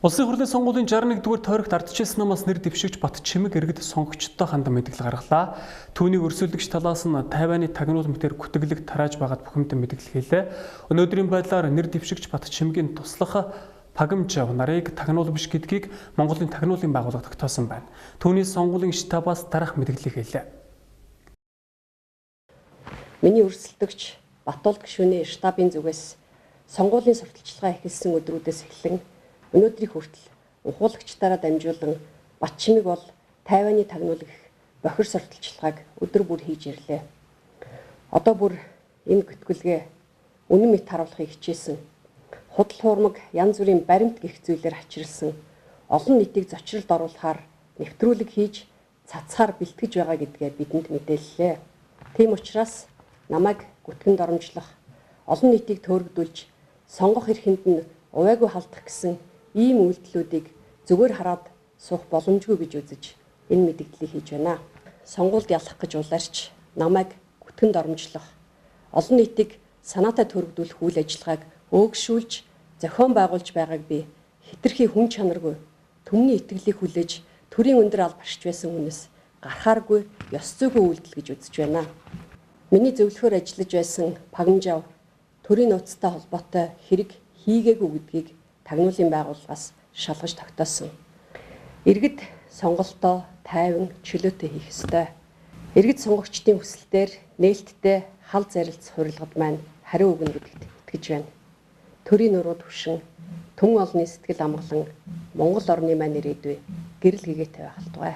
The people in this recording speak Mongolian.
Улсын хурлын сонгуулийн 61-р тойрогт ардчилсан намаас нэр дэвшигч Батчимэг иргэд сонгогчдод хандан мэдээлэл гаргалаа. Түүнийг өрсөлдөгч талаас нь Тайваны тагнуул мэтээр гүтгэлэг тарааж байгаад бүхэмдэн мэдээлэл хийлээ. Өнөөдрийн байдлаар нэр дэвшигч Батчимэгийн туслах Пагамжав нарыг тагнуул биш гэдгийг Монголын тагнуулын байгууллага тогтоосон байна. Түүний сонгуулийн штабаас дараах мэдээлэл хэллээ. Миний өрсөлдөгч Батуулд гишүүний штабын зүгээс сонгуулийн сурталчилгаа эхэлсэн өдрүүдээс эхлэн өнөөдрийн хүртэл ухуулагчдаараа дамжуулан Батчимэг бол Тайваны тагнуул гэх бохир сурталчилгааг өдөр бүр хийж ирлээ. Одоо бүр энэ гүтгэлгээ үнэн мэт харуулахыг хичээсэн. Худал хуурмаг янз бүрийн баримт гэх зүйлээр хачирлсан олон нийтийг зочролд оруулахаар нэвтрүүлэг хийж цацхаар бэлтгэж байгаа гэдгээ бидэнд мэдээллээ. Тийм учраас намайг гүтгэнд оромжлох, олон нийтийг төөрөгдүүлж сонгох эрхэнд нь увайгүй халдах гэсэн ийм үйлдэлүүдийг зүгээр хараад суух боломжгүй гэж үзэж энэ мэдээллийг хийж байна. Сонгуульд ялах гэж улаарч намайг гүтгэнд оромжлох, олон нийтийг санаатай төөрөгдүүлэх үйл ажиллагааг өөгшүүлж зохион байгуулж байгааг би хэтэрхий хүн чанаргүй түмний итгэлийг хүлээж төрийн өндөр алба барьж байсан хүнээс гарахааргүй ёс зүйгүй үйлдэл гэж үзэж байна. Миний зөвлөхөөр ажиллаж байсан Пагамжав төрийн нууцтай холбоотой хэрэг хийгээгүй гэдгийг тагнуулын байгууллагаас шалгаж тогтоосон. Иргэд сонголтоо тайван чөлөөтэй хийх ёстой. Иргэд сонгогчдын хүсэлтээр нээлттэй хал зарилцах хуримлагад маань хариу өгнө гэдэгт итгэж байна. Төрийн нуруу түвшин түн олонний сэтгэл амгалан Монгол орны маань ирээдүй гэрэл гэгээтэй байх албагүй.